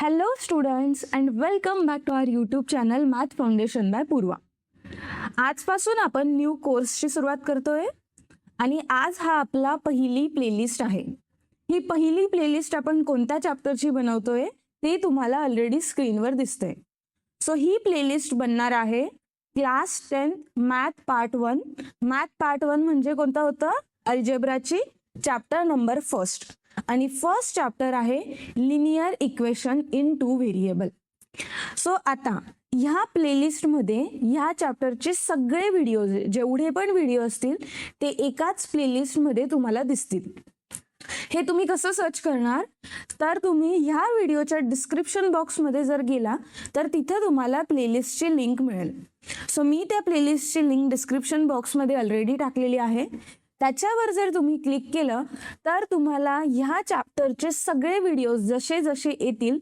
Hello students and welcome back to our YouTube channel Math Foundation by पूर्वा. आजपासून आपण new कोर्सची सुरुवात करतोय आणि आज हा आपला पहिली प्लेलिस्ट आहे. ही पहिली प्लेलिस्ट आपण कोणत्या चॅप्टरची बनवतोय ते तुम्हाला ऑलरेडी स्क्रीनवर दिसतंय. सो ही प्लेलिस्ट बनणार आहे class 10 math part 1. Math part 1 म्हणजे कोणता होतं? अल्जेब्राची चॅप्टर नंबर 1 आणि फर्स्ट चॅप्टर आहे linear equation in 2 variable. So आता ह्या प्लेलिस्टमध्ये ह्या चॅप्टरचे सगळे व्हिडिओ जेवढे पण व्हिडिओ असतील ते एकाच प्लेलिस्टमध्ये तुम्हाला दिसतील. हे तुम्ही कसं सर्च करणार? तर तुम्ही ह्या व्हिडिओच्या डिस्क्रिप्शन बॉक्समध्ये जर गेला तर तिथे तुम्हाला प्लेलिस्टची लिंक मिळेल. सो मी त्या प्लेलिस्टची लिंक डिस्क्रिप्शन बॉक्समध्ये ऑलरेडी टाकलेली आहे. त्याच्यावर जर तुम्ही क्लिक केलं तर तुम्हाला ह्या चॅप्टरचे सगळे व्हिडिओज जसे जसे येतील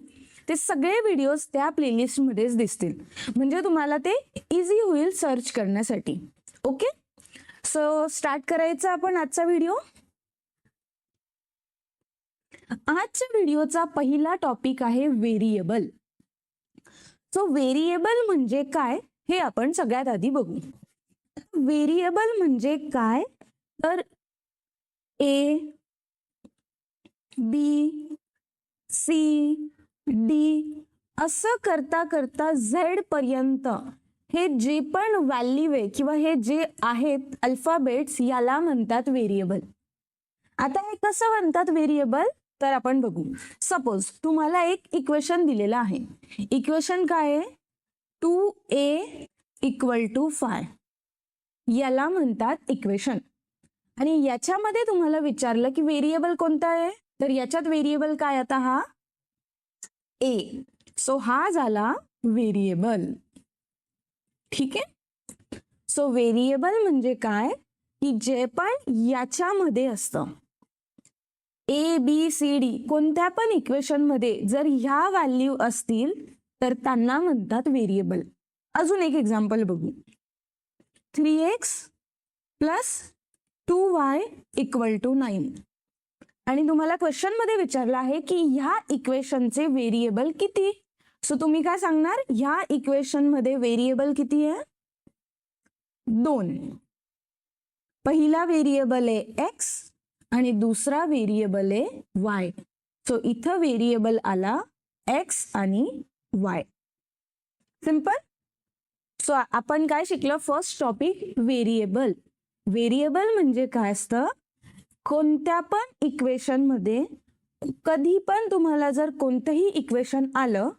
ते सगळे व्हिडिओज त्या प्लेलिस्टमध्येच दिसतील. म्हणजे तुम्हाला ते इझी होईल सर्च करण्यासाठी. ओके, सो स्टार्ट करायचा आपण आजचा व्हिडिओ. आजच्या व्हिडिओचा पहिला टॉपिक आहे व्हेरिएबल. सो व्हेरिएबल म्हणजे काय हे आपण सगळ्यात आधी बघू. व्हेरिएबल म्हणजे काय तर ए बी सी डी असं करता करता झेड पर्यंत हे जे पण व्हॅल्यू आहे किंवा हे जे आहेत अल्फाबेट्स याला म्हणतात व्हेरिएबल. आता हे कसं म्हणतात व्हेरिएबल तर आपण बघू. सपोज तुम्हाला एक इक्वेशन दिलेलं आहे. इक्वेशन काय आहे? 2a = 5 याला म्हणतात इक्वेशन. आणि याच्यामध्ये तुम्हाला विचारलं की व्हेरिएबल कोणता आहे तर याच्यात व्हेरिएबल काय आता हा ए. सो हा झाला व्हेरिएबल. ठीक आहे. सो व्हेरिएबल म्हणजे काय की जे पण याच्यामध्ये असतं ए बी सी डी कोणत्या पण इक्वेशन मध्ये जर ह्या व्हॅल्यू असतील तर त्यांना म्हणतात व्हेरिएबल. अजून एक एक्झाम्पल बघू. 3x + 2y = 9 आणि तुम्हाला क्वेश्चन मध्ये विचारलं आहे की ह्या इक्वेशनचे व्हेरिएबल किती. सो तुम्ही काय सांगणार? ह्या इक्वेशन मध्ये व्हेरिएबल किती आहे? 2. पहिला व्हेरिएबल आहे x आणि दुसरा व्हेरिएबल आहे y. सो इथं व्हेरिएबल आला x आणि y. सिंपल. सो आपण काय शिकलो? First topic variable. व्हेरिएबल म्हणजे काय असतं? कोणत्या पण इक्वेशन मध्ये कधी पण तुम्हाला जर कोणतंही इक्वेशन आलं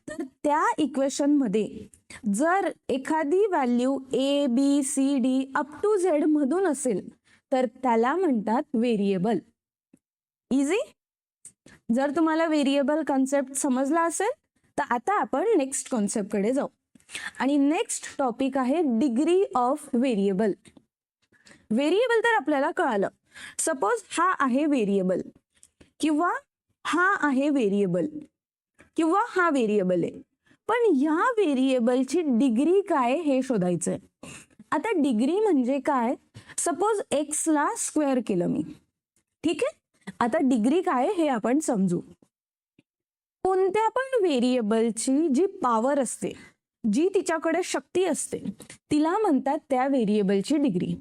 तर त्या इक्वेशन मध्ये जर एखादी value A B C D up to Z मधून असेल तर त्याला म्हणतात व्हेरिएबल. इझी. जर तुम्हाला व्हेरिएबल कॉन्सेप्ट समजला असेल तर आता आपण नेक्स्ट कॉन्सेप्ट कडे जाऊ. आणि नेक्स्ट टॉपिक आहे डिग्री ऑफ व्हेरिएबल. व्हेरिएबल तर आपल्याला कळालं. सपोज हा आहे व्हेरिएबल किंवा हा आहे व्हेरिएबल किंवा हा व्हेरिएबल आहे. पण ह्या व्हेरिएबलची डिग्री काय हे शोधायचंय. आता डिग्री म्हणजे काय? सपोज x ला स्क्वेअर केलं मी. ठीक आहे. आता डिग्री काय हे आपण समजू. कोणत्या पण व्हेरिएबलची जी पॉवर असते, जी तिच्याकडे शक्ती असते तिला म्हणतात त्या व्हेरिएबलची डिग्री.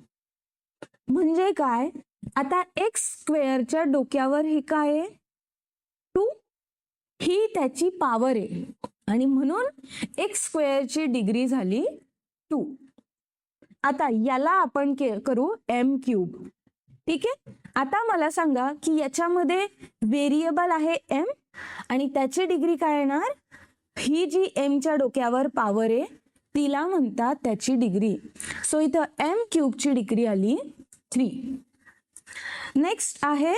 म्हणजे काय? आता x² च्या डोक्यावर हे काय आहे? 2. ही त्याची पॉवर आहे आणि म्हणून x² ची डिग्री झाली 2. आता याला आपण करू m³. ठीक आहे. आता मला सांगा की याच्यामध्ये व्हेरिएबल आहे m आणि त्याची डिग्री काय येणार? ही जी m च्या डोक्यावर पॉवर आहे तिला म्हणतात त्याची डिग्री. सो इथं m³ ची डिग्री आली 3. नेक्स्ट आहे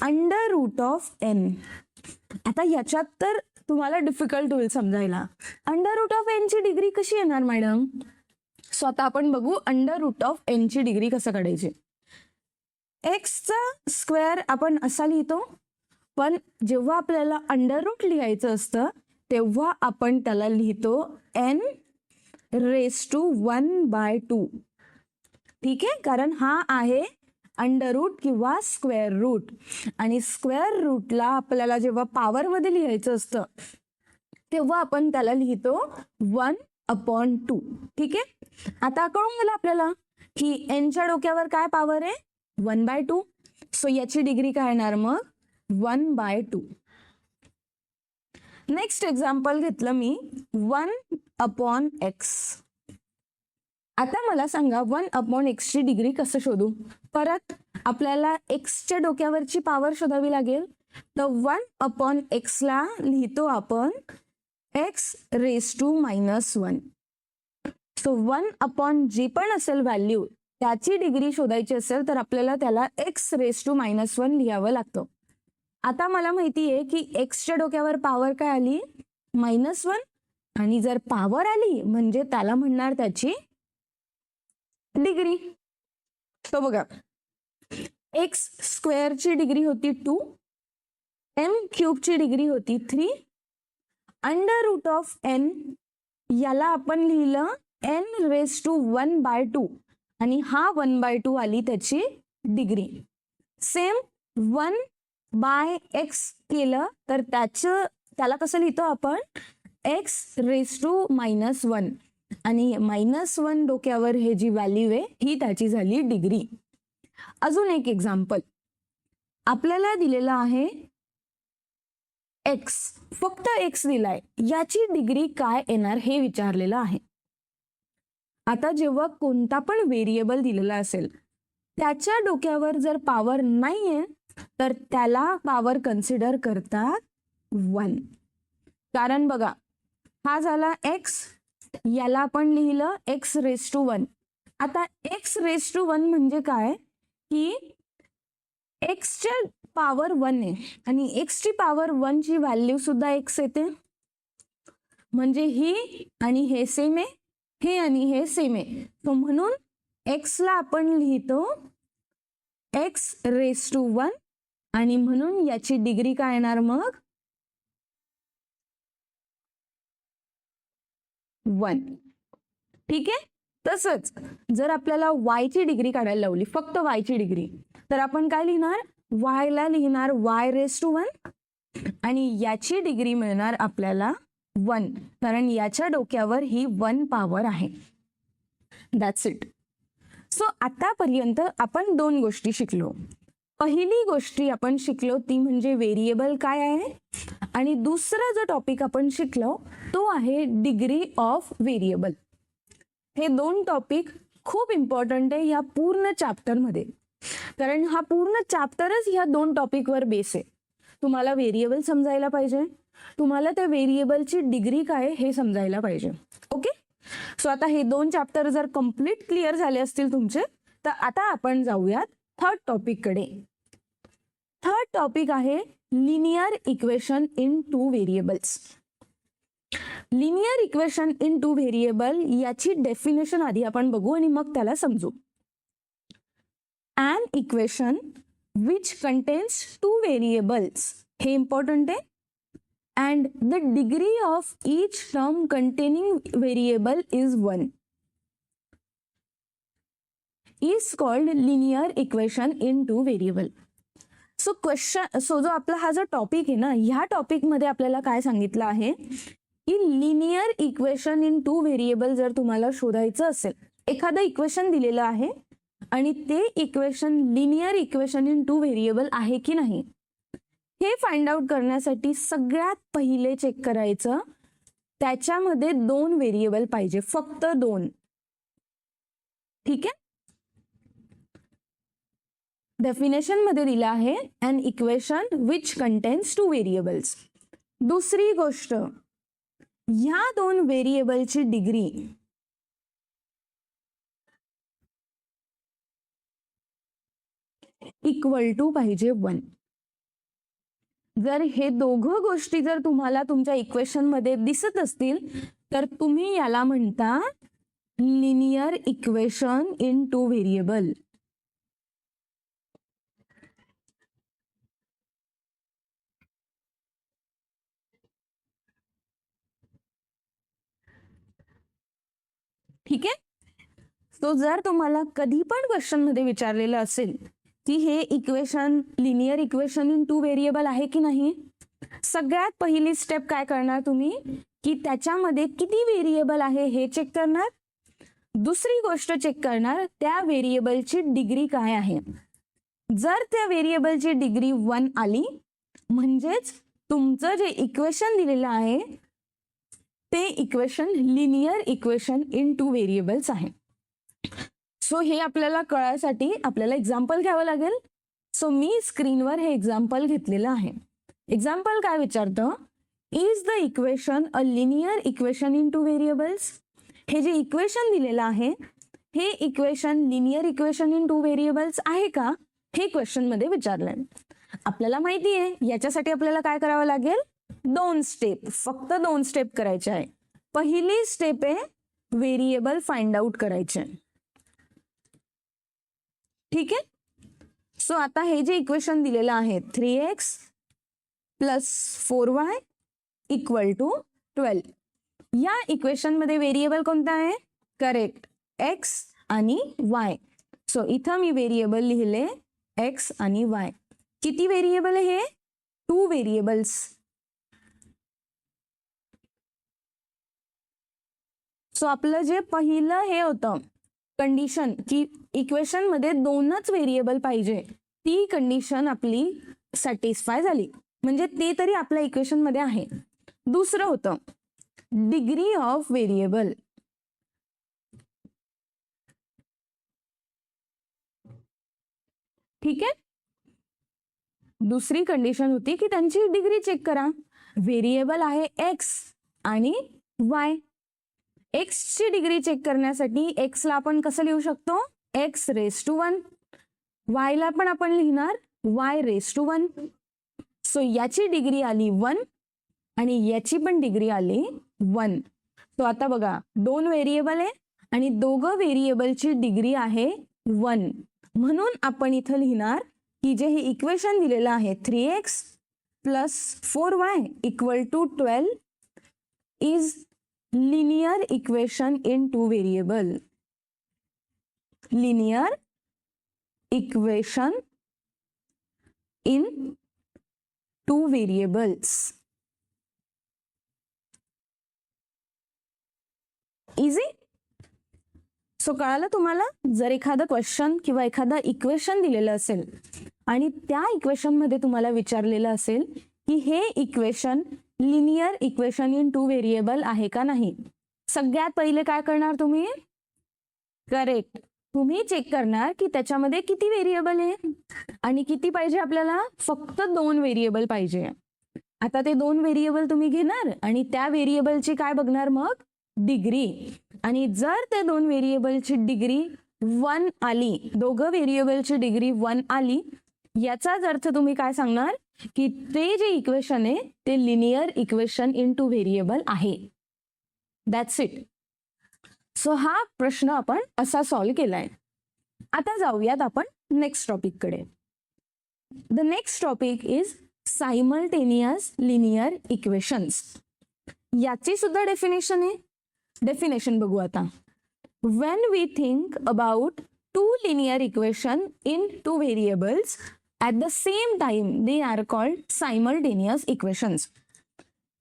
√n. आता याच्यात तर तुम्हाला डिफिकल्ट होईल समजायला. √n ची डिग्री कशी येणार मॅडम? सो आता आपण बघू √n ची डिग्री कसं काढायची. x स्क्वेअर आपण असा लिहितो पण जेव्हा आपल्याला √ लिहायचं असतं तेव्हा आपण त्याला लिहितो n⁻². ठीक आहे. कारण हा आहे √ किंवा स्क्वेअर रूट आणि स्क्वेअर रूटला आपल्याला जेव्हा पॉवर मध्ये लिहायचं असतं तेव्हा आपण त्याला लिहितो 1/2. ठीक आहे, आता कळून गेलं आपल्याला की एनच्या डोक्यावर काय पॉवर आहे, 1/2. सो याची डिग्री काय येणार मग, 1/2. नेक्स्ट एक्झाम्पल घेतलं मी 1/x. आता मला सांगा 1/x ची डिग्री कसं शोधू. परत आपल्याला एक्सच्या डोक्यावरची पॉवर शोधावी लागेल. तर 1/x ला लिहितो आपण x⁻⁻1. सो 1 जी पण असेल व्हॅल्यू त्याची डिग्री शोधायची असेल तर आपल्याला त्याला x⁻⁻1 लिहावं लागतं. आता मला माहिती आहे की एक्सच्या डोक्यावर पॉवर काय आली, -1. आणि जर पॉवर आली म्हणजे त्याला म्हणणार त्याची डिग्री. तो बघा x² ची डिग्री होती 2, m³ ची डिग्री होती 3, √n याला आपण लिहिलं n⁻⁻² आणि हा 1/2 आली त्याची डिग्री. सेम 1/x केलं तर त्याला कसं लिहितो आपण, x⁻⁻1 आणि -1 डोक्यावर हे जी व्हॅल्यू आहे ही त्याची झाली डिग्री. अजून एक एक्झाम्पल आपल्याला दिलेला आहे x, फक्त x दिलाय, याची डिग्री काय येणार हे विचारलेलं आहे. आता जेव्हा कोणता पण व्हेरिएबल दिलेला असेल त्याच्या डोक्यावर जर पॉवर नाहीये तर त्याला पॉवर कन्सिडर करतात 1. कारण बघा हा झाला x, याला आपण लिहिलं x⁻1. आता x⁻1 म्हणजे काय की एक्सच्या पॉवर 1 आहे आणि एक्सची पॉवर 1 ची व्हॅल्यू सुद्धा x येते, म्हणजे ही आणि हे सेम आहे, हे आणि हे सेम आहे. तो म्हणून x ला आपण लिहितो x⁻1 आणि म्हणून याची डिग्री काय येणार मग, 1. ठीक आहे, तसंच जर आपल्याला y ची डिग्री काढायला लावली, फक्त y ची डिग्री, तर आपण काय लिहिणार, y ला लिहिणार y⁻1 आणि याची डिग्री मिळणार आपल्याला 1, कारण याच्या डोक्यावर ही 1 पॉवर आहे. That's it. सो आतापर्यंत आपण 2 गोष्टी शिकलो. पहिली गोष्टी आपण शिकलो ती म्हणजे व्हेरिएबल काय आहे, आणि दुसरा जो टॉपिक आपण शिकलो तो आहे डिग्री ऑफ व्हेरिएबल. हे 2 टॉपिक खूप इम्पॉर्टंट आहे या पूर्ण चॅप्टरमध्ये, कारण हा पूर्ण चॅप्टरच ह्या 2 टॉपिकवर बेस आहे. तुम्हाला व्हेरिएबल समजायला पाहिजे, तुम्हाला त्या व्हेरिएबलची डिग्री काय हे समजायला पाहिजे. ओके, सो आता हे 2 चॅप्टर जर कम्प्लीट क्लिअर झाले असतील तुमचे, तर आता आपण जाऊयात थर्ड टॉपिक कडे. थर्ड टॉपिक आहे linear equation in 2 variables. Linear equation in 2 variable याची डेफिनेशन आधी आपण बघू आणि मग त्याला समजू. An equation which contains 2 variables, हे इम्पॉर्टंट आहे, and the degree of each term containing variable is 1 is called linear equation in 2 variable. So जो आपला हा जो टॉपिक आहे ना, ह्या टॉपिक मध्ये आपल्याला काय सांगितलं आहे की लिनियर इक्वेशन इन 2 व्हेरिएबल जर तुम्हाला शोधायचं असेल, एखादं इक्वेशन दिलेलं आहे आणि ते equation linear equation in 2 variable आहे की नाही हे फाइंड आउट करण्यासाठी सगळ्यात पहिले चेक करायचं त्याच्यामध्ये 2 व्हेरिएबल पाहिजे, फक्त 2. ठीक आहे, डेफिनेशन मध्ये दिला आहे an equation which contains 2 variables. दुसरी गोष्ट, ह्या 2 व्हेरिएबलची डिग्री इक्वल टू पाहिजे 1. जर हे दोघं गोष्टी जर तुम्हाला तुमच्या इक्वेशन मध्ये दिसत असतील तर तुम्ही याला म्हणता लिनियर इक्वेशन इन 2 व्हेरिएबल. ठीक आहे, सो जर तुम्हाला कधी पण क्वेश्चन मध्ये विचारलेलं असेल की हे equation linear equation in 2 variable आहे की नाही, सगळ्यात पहिली स्टेप काय करणार तुम्ही की त्याच्यामध्ये किती व्हेरिएबल आहे हे चेक करणार. दुसरी गोष्ट चेक करणार त्या व्हेरिएबलची डिग्री काय आहे. जर त्या व्हेरिएबलची डिग्री 1 आली म्हणजेच तुमचं जे इक्वेशन दिलेलं आहे ते equation linear equation in 2 variables आहे. सो हे आपल्याला कळायसाठी आपल्याला एक्झाम्पल घ्यावं लागेल. सो मी स्क्रीनवर हे एक्झाम्पल घेतलेलं आहे. एक्झाम्पल काय विचारतं, is the equation a linear equation in 2 variables. हे जे इक्वेशन दिलेलं आहे हे equation linear equation in 2 variables आहे का हे क्वेश्चन मध्ये विचारलंय. आपल्याला माहिती आहे याच्यासाठी आपल्याला काय करावं लागेल, 2 स्टेप, फक्त 2 स्टेप करायचे आहे. पहिली स्टेप आहे व्हेरिएबल फाइंड आउट करायचे. ठीक आहे. सो आता हे जे इक्वेशन दिलेलं आहे 3x plus 4y equal to 12, या इक्वेशन मध्ये व्हेरिएबल कोणता आहे, करेक्ट, x आणि y. सो इथं मी व्हेरिएबल लिहिले x आणि y. किती व्हेरिएबल आहे, 2 व्हेरिएबल्स. सो आपलं जे पहिलं हे होतं कंडिशन की इक्वेशन मध्ये 2च व्हेरिएबल पाहिजे, ती कंडिशन आपली सॅटिस्फाय झाली, म्हणजे ते तरी आपल्या इक्वेशन मध्ये आहे. दुसरं होतं डिग्री ऑफ व्हेरिएबल. ठीक आहे. दुसरी कंडिशन होती की त्यांची डिग्री चेक करा. व्हेरिएबल आहे x आणि y. x ची डिग्री चेक करण्यासाठी x ला आपण कसं लिहू शकतो, x रेस टू 1. y ला पण आपण लिहिणार y रेस टू 1. सो याची डिग्री आली 1 आणि याची पण डिग्री आली 1. तो आता बघा 2 व्हेरिएबल आहे आणि दोघं व्हेरिएबलची डिग्री आहे 1. म्हणून आपण इथं लिहिणार की जे हे इक्वेशन दिलेलं आहे 3x plus 4y equal to 12 is linear equation in 2 variable. Linear equation in 2 variables. Easy. So कळालं तुम्हाला. जर एखादं क्वेश्चन किंवा एखादं इक्वेशन दिलेलं असेल आणि त्या इक्वेशन मध्ये तुम्हाला विचारलेलं असेल की हे equation linear equation in 2 variable आहे का नाही, सगळ्यात पहिले काय करणार तुम्ही, करेक्ट, तुम्ही चेक करणार की त्याच्यामध्ये किती व्हेरिएबल आहे आणि किती पाहिजे आपल्याला, फक्त 2 व्हेरिएबल पाहिजे. आता ते 2 व्हेरिएबल तुम्ही घेणार आणि त्या व्हेरिएबलची काय बघणार मग, डिग्री. आणि जर ते 2 व्हेरिएबलची डिग्री 1 आली, दोघं व्हेरिएबलची डिग्री 1 आली, याचाच अर्थ तुम्ही काय सांगणार की ते जे इक्वेशन आहे ते लिनियर इक्वेशन इन 2 व्हेरिएबल आहे. That's it. सो हा प्रश्न आपण असा सॉल्व्ह केलाय. आता जाऊयात आपण नेक्स्ट टॉपिक कडे. The next topic is simultaneous linear equations. याची सुद्धा डेफिनेशन आहे. डेफिनेशन बघू आता. When we think about 2 linear equation in 2 variables at the same time, they are called simultaneous equations.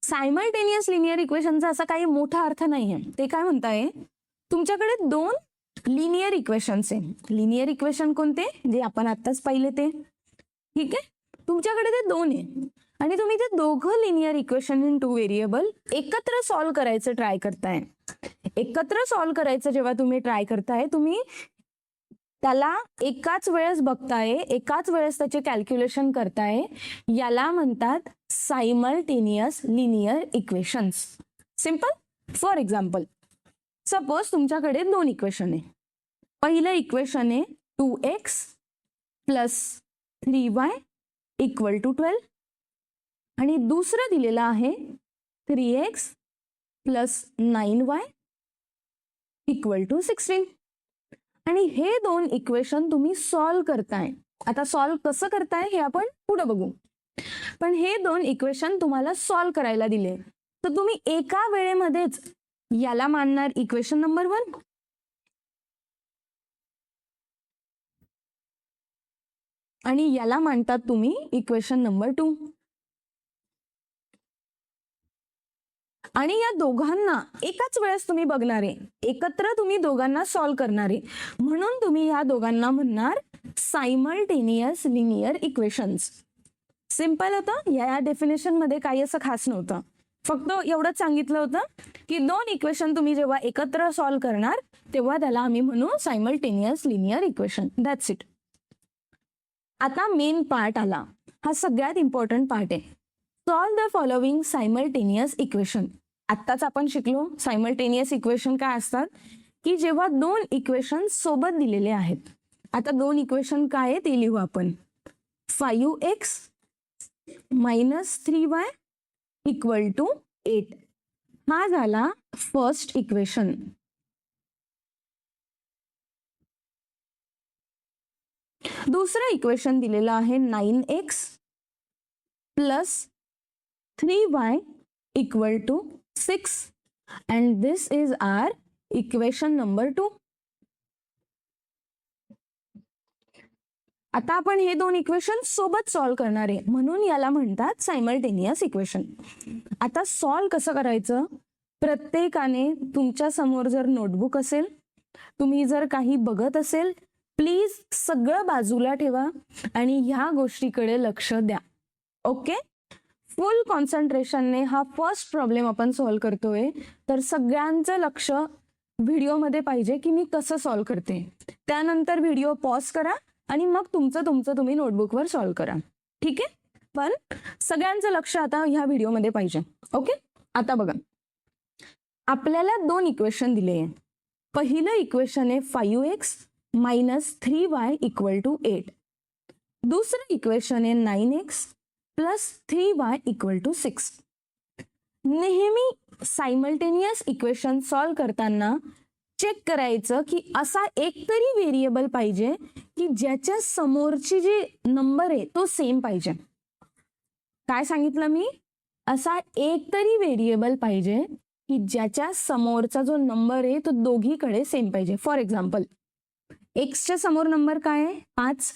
Simultaneous linear equationचा असा काही मोठा अर्थ नाहीये. ते काय म्हणताय, तुमच्याकडे 2 लिनियर इक्वेशन्स आहे. लिनियर इक्वेशन कोणते, जे आपण आत्ताच पाहिले ते. ठीक आहे. तुमच्याकडे ते 2 आहे आणि तुम्ही ते दोघं लिनियर इक्वेशन इन 2 व्हेरिएबल एकत्र सॉल्व्ह करायचं ट्राय करताय. एकत्र सॉल्व्ह करायचं जेव्हा तुम्ही ट्राय करताय, तुम्ही त्याला एकाच वेळेस बघताय, एकाच वेळेस त्याचे कॅल्क्युलेशन करताय, याला म्हणतात simultaneous linear equations. Simple. For example, suppose तुमच्याकडे 2 इक्वेशन आहे. पहिलं इक्वेशन आहे 2x plus 3y equal to 12 आणि दुसरं दिलेलं आहे 3x plus 9y equal to 16. आणि हे 2 इक्वेशन तुम्ही सॉल्व्ह करताय. आता सॉल्व्ह कसं करताय हे आपण पुढे बघू, पण हे 2 इक्वेशन तुम्हाला सॉल्व्ह करायला दिले तर तुम्ही एका वेळेमध्येच याला मानणार इक्वेशन नंबर 1 आणि याला मानतात तुम्ही इक्वेशन नंबर 2. आणि या दोघांना एकाच वेळेस तुम्ही बघणारे, एकत्र तुम्ही दोघांना सॉल्व्ह करणारे, म्हणून तुम्ही या दोघांना म्हणणार सायमल्टेनियस लिनियर इक्वेशन्स. सिंपल होतं. या डेफिनेशन मध्ये काही असं खास नव्हतं, फक्त एवढंच सांगितलं होतं की दोन इक्वेशन तुम्ही जेव्हा एकत्र सॉल्व्ह करणार तेव्हा त्याला आम्ही म्हणू simultaneous linear equation. That's it. आता मेन पार्ट आला. हा सगळ्यात इम्पॉर्टंट पार्ट आहे. Solve the following simultaneous equation. आत्ताच आपण शिकलो सायमल्टेनियस इक्वेशन काय असतात, की जेव्हा दोन इक्वेशन सोबत दिलेले आहेत. आता दोन इक्वेशन काय आहे ते लिहू आपण. 5x minus 3y equal to 8. हा झाला फर्स्ट इक्वेशन. दुसरं इक्वेशन दिलेलं आहे 9x plus 3y equal to 6 and this is our equation number 2. आता आपण हे दोन इक्वेशन सोबत सॉल्व्ह करणार आहे, म्हणून याला म्हणतात सायमल्टेनियस इक्वेशन. आता सॉल्व्ह कसं करायचं, प्रत्येकाने तुमच्या समोर जर नोटबुक असेल, तुम्ही जर काही बघत असेल, प्लीज सगळं बाजूला ठेवा आणि ह्या गोष्टीकडे लक्ष द्या. ओके. फुल कॉन्सन्ट्रेशनने हा फर्स्ट प्रॉब्लेम आपण सॉल्व्ह करतोय, तर सगळ्यांचं लक्ष व्हिडिओमध्ये पाहिजे की मी कसं सॉल्व्ह करते. त्यानंतर व्हिडिओ पॉज करा आणि मग तुमचं तुम्ही नोटबुकवर सॉल्व्ह करा. ठीक आहे. पण सगळ्यांचं लक्ष आता ह्या व्हिडिओमध्ये पाहिजे. ओके. आता बघा, आपल्याला दोन इक्वेशन दिले आहे. पहिलं इक्वेशन आहे 5x minus 3y equal to 8. दुसरं इक्वेशन आहे 9x plus 3y equal to 6. नेहमी सायमल्टेनियस इक्वेशन सॉल्व्ह करताना चेक करायचं की असा एकतरी व्हेरिएबल पाहिजे की ज्याच्या समोरची जी नंबर आहे तो सेम पाहिजे. काय सांगितलं मी, असा एकतरी व्हेरिएबल पाहिजे की ज्याच्या समोरचा जो नंबर आहे तो दोघीकडे सेम पाहिजे. फॉर एक्झाम्पल, एक्सच्या समोर नंबर काय आहे 5,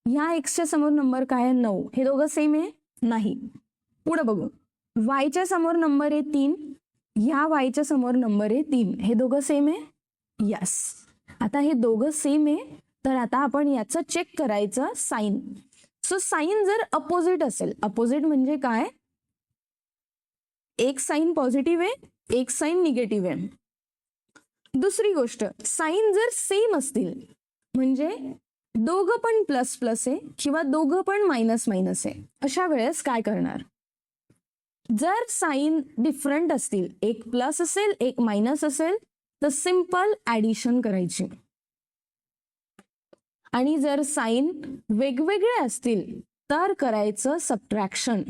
ह्या एक्सच्या समोर नंबर काय आहे 9. हे दोघं सेम आहे नाही. पुढे बघू, वायच्या समोर नंबर आहे 3, ह्या वायच्या समोर नंबर आहे 3. हे दोघं सेम आहे. यस. आता हे दोघं सेम आहे, तर आता आपण याचं चेक करायचं साइन. सो साइन जर अपोजिट असेल, अपोजिट म्हणजे काय, एक साइन पॉझिटिव्ह आहे, एक साइन निगेटिव्ह आहे. दुसरी गोष्ट, साइन जर सेम असतील म्हणजे दोघं पण प्लस प्लस आहे किंवा दोघं पण मायनस मायनस आहे, अशा वेळेस काय करणार, जर साइन डिफरंट असतील, एक प्लस असेल एक मायनस असेल, तर सिंपल ऍडिशन करायची. आणि जर साइन वेगवेगळे असतील तर करायचं सबट्रॅक्शन.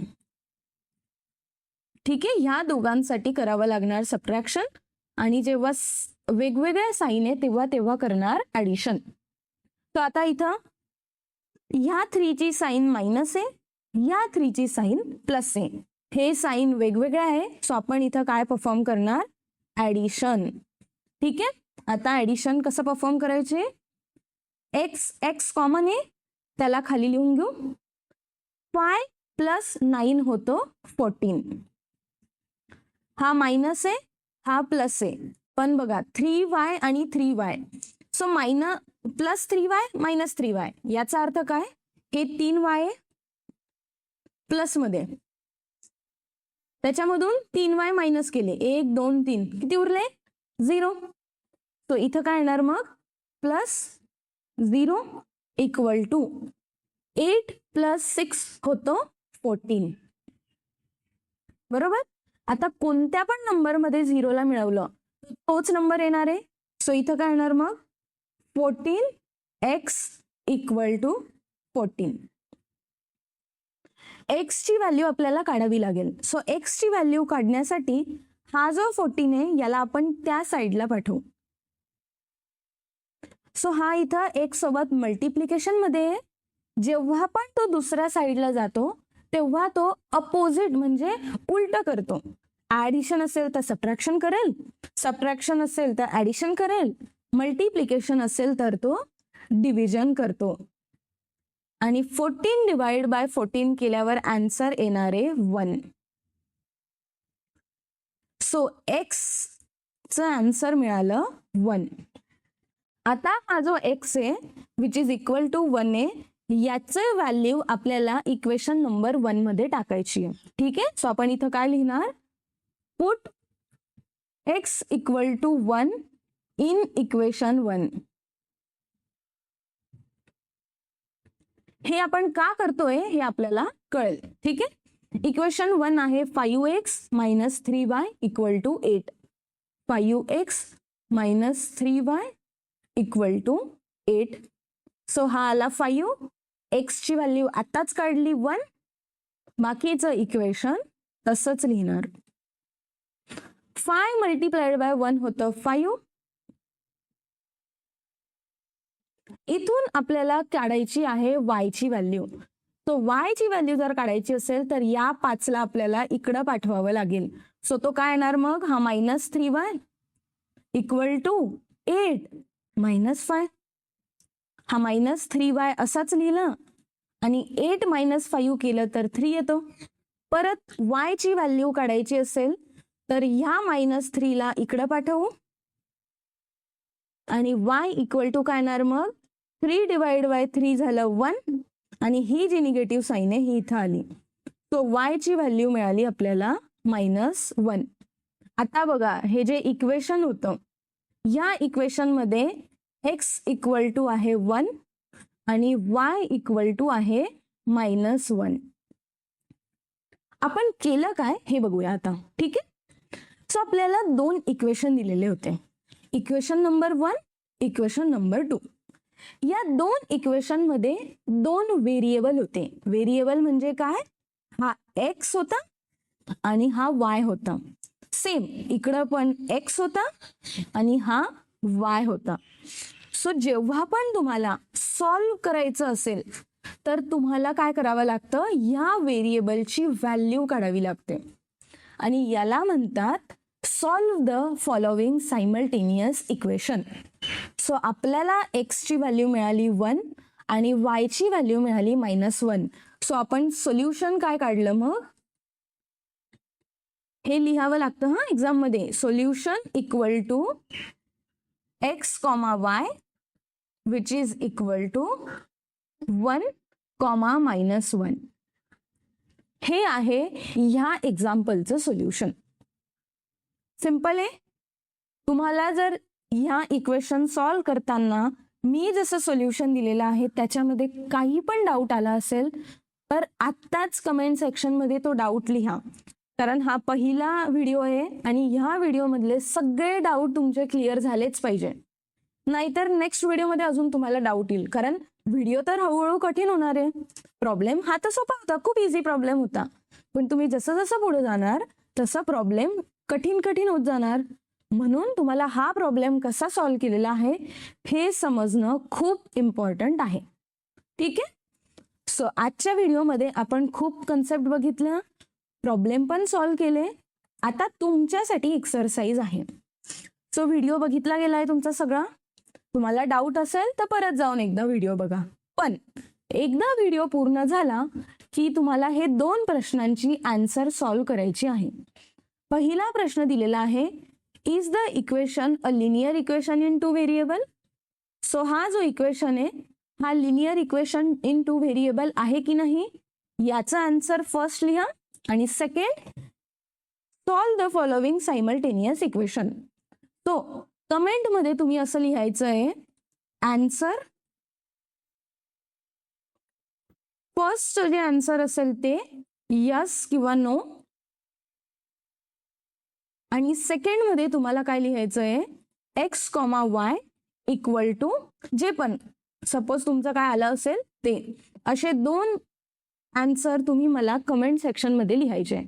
ठीक आहे. ह्या दोघांसाठी करावं लागणार सबट्रॅक्शन, आणि जेव्हा वेगवेगळ्या साइन आहे तेव्हा करणार ऍडिशन. तर आता इथं ह्या 3 ची साइन मायनस आहे, ह्या 3 ची साइन प्लस आहे. हे साइन वेगवेगळे आहे, सो आपण इथं काय परफॉर्म करणार, ऍडिशन. ठीक आहे. आता ऍडिशन कसं परफॉर्म करायचे, एक्स कॉमन आहे त्याला खाली लिहून घेऊ. 5 प्लस 9 होतो 14. हा मायनस आहे, हा प्लस आहे, पण बघा 3y आणि 3y, so plus 3y minus 3y, याचा अर्थ काय, हे 3y प्लस मध्ये, त्याच्यामधून 3y मायनस केले, 1 2 3, किती उरले 0. तो इथं काय येणार मग, प्लस 0 इक्वल टू 8 प्लस 6 होतो 14. बरोबर. आता कोणत्या पण नंबर मध्ये 0 ला मिळवलं तोच नंबर येणार आहे. सो इथं काय येणार मग, 14x इक्वल टू 14. एक्स ची व्हॅल्यू आपल्याला काढावी लागेल. सो एक्स ची व्हॅल्यू काढण्यासाठी हा जो 14 आहे याला आपण त्या साईडला पाठवू. सो हा इथं एक्स सोबत मल्टिप्लिकेशन मध्ये, जेव्हा पण तो दुसऱ्या साईडला जातो तेव्हा तो अपोजिट म्हणजे उलट करतो. ऍडिशन असेल तर सबट्रॅक्शन करेल, सबट्रॅक्शन असेल तर ऍडिशन करेल, मल्टिप्लिकेशन असेल तर तो डिव्हिजन करतो. आणि 14 डिवाइड बाय 14 केल्यावर आन्सर येणार आहे 1. सो एक्स चं आन्सर मिळालं 1. आता हा जो एक्स आहे विच इज इक्वल टू 1 आहे, याचं व्हॅल्यू आपल्याला इक्वेशन नंबर 1 मध्ये टाकायची आहे. ठीक आहे. सो आपण इथं काय लिहिणार, put X equal to 1 in equation 1. हे आपण का करतोय हे आपल्याला कळेल. ठीक आहे. इक्वेशन 1 आहे 5x minus 3y equal to 8. 5x minus 3y equal to 8. So हा आला 5. एक्स ची व्हॅल्यू आताच काढली 1. बाकीचं इक्वेशन तसंच लिहिणार. 5 मल्टिप्लाइड बाय 1 होतं 5. इथून आपल्याला काढायची आहे y ची व्हॅल्यू. सो y ची व्हॅल्यू जर काढायची असेल तर या 5 ला आपल्याला इकडं पाठवावं लागेल. सो तो काय येणार मग, हा minus 3y equal to 8 minus 5. हा मायनस 3y असाच लिहिलं आणि 8 मायनस 5 केलं तर 3 येतो. परत y ची व्हॅल्यू काढायची असेल तर ह्या मायनस 3 ला इकडं पाठवू आणि y इक्वल टू काय येणार मग, 3 डिवाइड बाय 3 झालं 1 आणि ही जी निगेटिव्ह साईन आहे ही इथं आली. सो y ची व्हॅल्यू मिळाली आपल्याला -1. आता बघा हे जे इक्वेशन होतं, या इक्वेशन मध्ये x इक्वल टू आहे 1 आणि y इक्वल टू आहे -1. आपण केलं काय हे बघूया आता. ठीक आहे. सो आपल्याला 2 इक्वेशन दिलेले होते, इक्वेशन नंबर 1, इक्वेशन नंबर 2. या 2 इक्वेशन मध्ये 2 व्हेरिएबल होते. व्हेरिएबल म्हणजे काय, हा x होता आणि हा y होता. सेम इकडं पण x होता आणि हा y होता. सो जेव्हा पण तुम्हाला सॉल्व करायचं असेल तर तुम्हाला काय करावं लागतं, या व्हेरिएबलची व्हॅल्यू काढावी लागते आणि याला म्हणतात solve the following simultaneous equation. So आपल्याला x ची व्हॅल्यू मिळाली 1 आणि y ची व्हॅल्यू मिळाली -1. सो आपण सोल्युशन काय काढलं, मग हे लिहावं लागतं हा एक्झाम मध्ये. Solution equal to x, y which is equal to 1, -1. हे आहे ह्या एक्झाम्पलचं सोल्युशन. सिंपल आहे. तुम्हाला जर ह्या इक्वेशन सॉल्व करताना मी जसं सोल्युशन दिलेलं आहे त्याच्यामध्ये काही पण डाऊट आला असेल तर आत्ताच कमेंट सेक्शन मध्ये तो डाऊट लिहा, कारण हा पहिला व्हिडिओ आहे आणि ह्या व्हिडिओ मधले सगळे डाऊट तुमचे क्लिअर झालेच पाहिजे. नाहीतर नेक्स्ट व्हिडिओमध्ये अजून तुम्हाला डाऊट येईल, कारण व्हिडिओ तर हळूहळू कठीण होणार आहे. प्रॉब्लेम हा तर सोपा होता, खूप इझी प्रॉब्लेम होता, पण तुम्ही जसं जसं पुढे जाणार तसा प्रॉब्लेम कठीण होत जाणार. म्हणून तुम्हाला हा प्रॉब्लेम कसा सॉल्व्ह केलेला आहे हे समजणं खूप इम्पॉर्टंट आहे. ठीक आहे. सो आजच्या व्हिडिओमध्ये आपण खूप कन्सेप्ट बघितल्या, प्रॉब्लेम पण सॉल्व्ह केले. आता तुमच्यासाठी एक्सरसाइज आहे. सो व्हिडिओ बघितला गेलाय तुमचा सगळा. तुम्हाला डाऊट असेल तर परत जाऊन एकदा व्हिडिओ बघा, पण एकदा व्हिडिओ पूर्ण झाला की तुम्हाला हे 2 प्रश्नांची आन्सर सॉल्व्ह करायची आहे. पहिला प्रश्न दिलेला आहे, is the equation a linear equation in 2 variable. So हा जो इक्वेशन आहे हा लिनियर इक्वेशन इन 2 व्हेरिएबल आहे की नाही याचा आन्सर फर्स्ट लिहा आणि second solve the following simultaneous equation. So comment मध्ये तुम्ही असं लिहायचं आहे, आन्सर फर्स्ट जे आन्सर असेल ते यस किंवा नो आणि सेकंड मध्ये तुम्हाला काय लिहायचं आहे, x, y इक्वल टू जे पण सपोज तुमचं काय आलं असेल ते. असे 2 आन्सर तुम्ही मला कमेंट सेक्शन मध्ये लिहायचे.